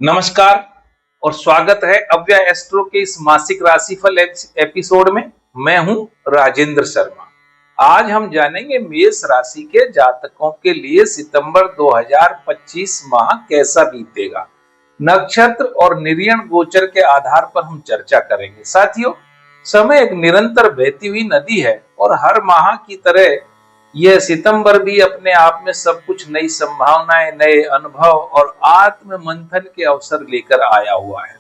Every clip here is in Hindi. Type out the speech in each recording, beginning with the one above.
नमस्कार और स्वागत है अव्यय एस्ट्रो के इस मासिक राशिफल एपिसोड में। मैं हूं राजेंद्र शर्मा। आज हम जानेंगे मेष राशि के जातकों के लिए सितंबर 2025 माह कैसा बीतेगा। नक्षत्र और निर्यण गोचर के आधार पर हम चर्चा करेंगे। साथियों, समय एक निरंतर बहती हुई नदी है और हर माह की तरह यह सितंबर भी अपने आप में सब कुछ नई संभावनाएं, नए अनुभव और आत्म मंथन के अवसर लेकर आया हुआ है।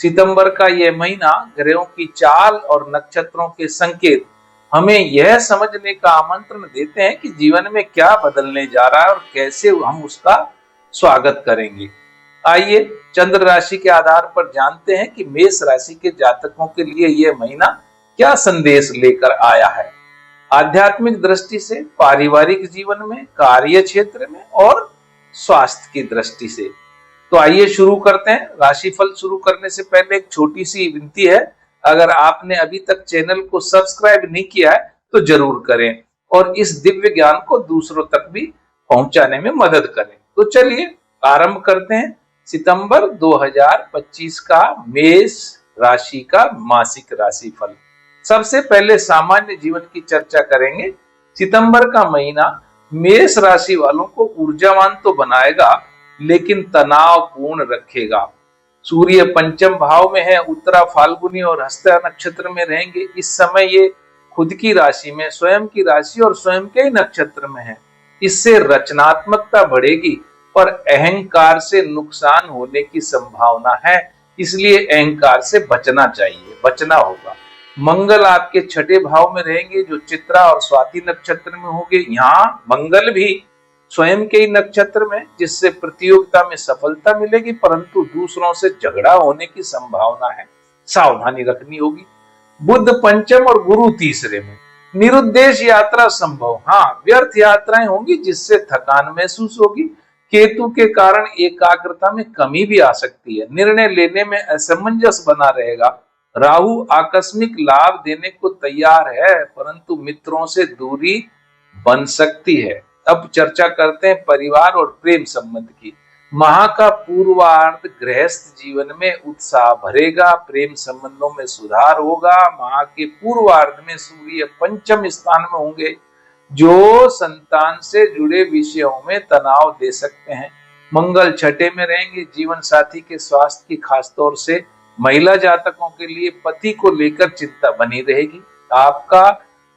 सितंबर का यह महीना ग्रहों की चाल और नक्षत्रों के संकेत हमें यह समझने का आमंत्रण देते हैं कि जीवन में क्या बदलने जा रहा है और कैसे हम उसका स्वागत करेंगे। आइए चंद्र राशि के आधार पर जानते हैं कि मेष राशि के जातकों के लिए यह महीना क्या संदेश लेकर आया है। आध्यात्मिक दृष्टि से, पारिवारिक जीवन में, कार्य क्षेत्र में और स्वास्थ्य की दृष्टि से। तो आइए शुरू करते हैं। राशिफल शुरू करने से पहले एक छोटी सी विनती है, अगर आपने अभी तक चैनल को सब्सक्राइब नहीं किया है तो जरूर करें और इस दिव्य ज्ञान को दूसरों तक भी पहुंचाने में मदद करें। तो चलिए आरंभ करते हैं सितंबर 2025 का मेष राशि का मासिक राशिफल। सबसे पहले सामान्य जीवन की चर्चा करेंगे। सितंबर का महीना मेष राशि वालों को ऊर्जावान तो बनाएगा लेकिन तनाव पूर्ण रखेगा। सूर्य पंचम भाव में है, उत्तरा, फाल्गुनी और हस्ता नक्षत्र में रहेंगे। इस समय ये खुद की राशि में, स्वयं की राशि और स्वयं के ही नक्षत्र में है। इससे रचनात्मकता बढ़ेगी पर अहंकार से नुकसान होने की संभावना है, इसलिए अहंकार से बचना चाहिए, बचना होगा। मंगल आपके छठे भाव में रहेंगे जो चित्रा और स्वाति नक्षत्र में होंगे। यहाँ मंगल भी स्वयं के ही नक्षत्र में, जिससे प्रतियोगिता में सफलता मिलेगी परंतु दूसरों से झगड़ा होने की संभावना है, सावधानी रखनी होगी। बुध पंचम और गुरु तीसरे में, निरुद्देश यात्रा संभव, हाँ व्यर्थ यात्राएं होंगी जिससे थकान महसूस होगी। केतु के कारण एकाग्रता में कमी भी आ सकती है, निर्णय लेने में असमंजस बना रहेगा। राहु आकस्मिक लाभ देने को तैयार है परंतु मित्रों से दूरी बन सकती है। अब चर्चा करते हैं परिवार और प्रेम संबंध की। माह का पूर्वार्ध गृहस्थ जीवन में उत्साह भरेगा, प्रेम संबंधों में सुधार होगा। माह के पूर्वार्ध में सूर्य पंचम स्थान में होंगे जो संतान से जुड़े विषयों में तनाव दे सकते हैं। मंगल छठे में रहेंगे, जीवन साथी के स्वास्थ्य की खासतौर से महिला जातकों के लिए पति को लेकर चिंता बनी रहेगी। आपका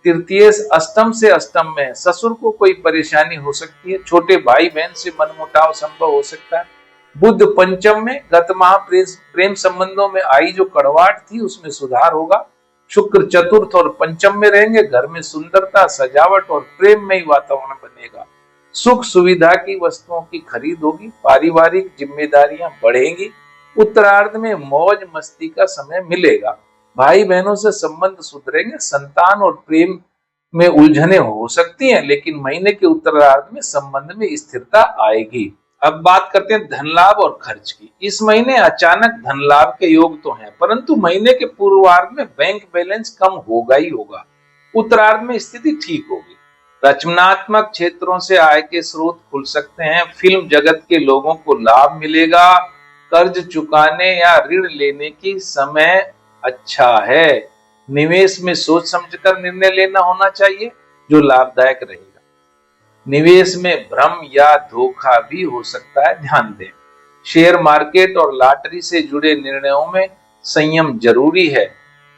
तृतीय अष्टम से अष्टम में, ससुर को कोई परेशानी हो सकती है, छोटे भाई बहन से मनमुटाव संभव हो सकता है। बुध पंचम में, गत माह प्रेम संबंधों में आई जो कड़वाहट थी उसमें सुधार होगा। शुक्र चतुर्थ और पंचम में रहेंगे, घर में सुंदरता, सजावट और प्रेम में ही वातावरण बनेगा। सुख सुविधा की वस्तुओं की खरीद होगी, पारिवारिक जिम्मेदारियां बढ़ेंगी। उत्तरार्ध में मौज मस्ती का समय मिलेगा, भाई बहनों से संबंध सुधरेंगे। संतान और प्रेम में उलझने हो सकती हैं लेकिन महीने के उत्तरार्ध में संबंध में स्थिरता आएगी। अब बात करते हैं धन लाभ और खर्च की। इस महीने अचानक धन लाभ के योग तो हैं परंतु महीने के पूर्वार्ध में बैंक बैलेंस कम होगा ही होगा। उत्तरार्ध में स्थिति ठीक होगी। रचनात्मक क्षेत्रों से आय के स्रोत खुल सकते हैं। फिल्म जगत के लोगों को लाभ मिलेगा। कर्ज चुकाने या ऋण लेने की समय अच्छा है। निवेश में सोच समझकर निर्णय लेना होना चाहिए जो लाभदायक रहेगा। निवेश में भ्रम या धोखा भी हो सकता है, ध्यान दें। शेयर मार्केट और लॉटरी से जुड़े निर्णयों में संयम जरूरी है।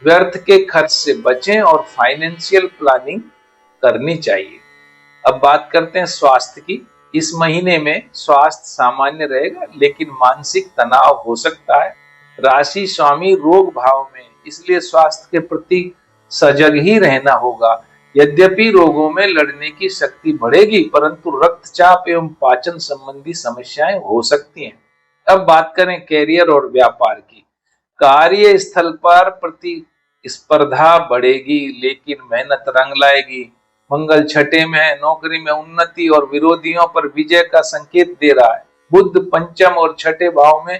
व्यर्थ के खर्च से बचें और फाइनेंशियल प्लानिंग करनी चाहिए। अब बात करते हैं स्वास्थ्य की। इस महीने में स्वास्थ्य सामान्य रहेगा लेकिन मानसिक तनाव हो सकता है। राशि स्वामी रोग भाव में, इसलिए स्वास्थ्य के प्रति सजग ही रहना होगा। यद्यपि रोगों में लड़ने की शक्ति बढ़ेगी परंतु रक्तचाप एवं पाचन संबंधी समस्याएं हो सकती हैं। अब बात करें कैरियर और व्यापार की। कार्य स्थल पर प्रतिस्पर्धा बढ़ेगी लेकिन मेहनत रंग लाएगी। मंगल छठे में है, नौकरी में उन्नति और विरोधियों पर विजय का संकेत दे रहा है। बुध पंचम और छठे भाव में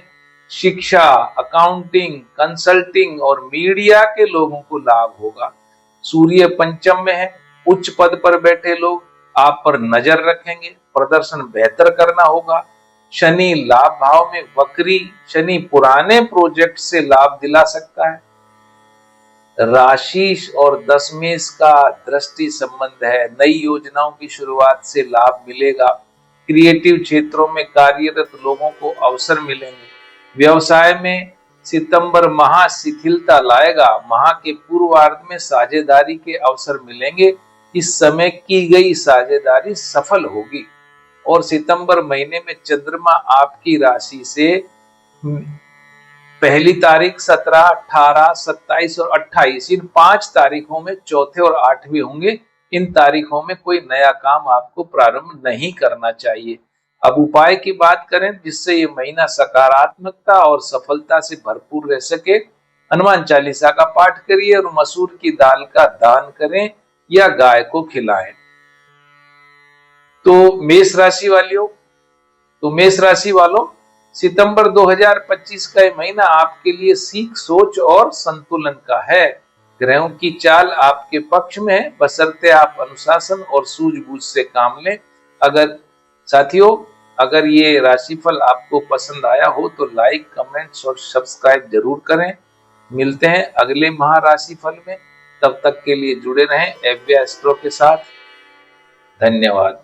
शिक्षा, अकाउंटिंग, कंसल्टिंग और मीडिया के लोगों को लाभ होगा। सूर्य पंचम में है, उच्च पद पर बैठे लोग आप पर नजर रखेंगे, प्रदर्शन बेहतर करना होगा। शनि लाभ भाव में वक्री, शनि पुराने प्रोजेक्ट से लाभ दिला सकता है। राशि और दशमेश का दृष्टि संबंध है, नई योजनाओं की शुरुआत से लाभ मिलेगा। क्रिएटिव क्षेत्रों में कार्यरत लोगों को अवसर मिलेंगे। व्यवसाय में सितंबर माह शिथिलता लाएगा। माह के पूर्वार्ध में साझेदारी के अवसर मिलेंगे। इस समय की गई साझेदारी सफल होगी। और सितंबर महीने में चंद्रमा आपकी राशि से पहली तारीख, 17, 18, 27 और 28 इन 5 तारीखों में चौथे और 8वें होंगे। इन तारीखों में कोई नया काम आपको प्रारंभ नहीं करना चाहिए। अब उपाय की बात करें जिससे ये महीना सकारात्मकता और सफलता से भरपूर रह सके, हनुमान चालीसा का पाठ करिए और मसूर की दाल का दान करें या गाय को खिलाएं। तो मेष राशि वालों, सितंबर 2025 का यह महीना आपके लिए सीख, सोच और संतुलन का है। ग्रहों की चाल आपके पक्ष में है, बशर्ते आप अनुशासन और सूझबूझ से काम लें। अगर ये राशिफल आपको पसंद आया हो तो लाइक, कमेंट्स और सब्सक्राइब जरूर करें। मिलते हैं अगले माह राशिफल में, तब तक के लिए जुड़े रहें एवया एस्ट्रो के साथ। धन्यवाद।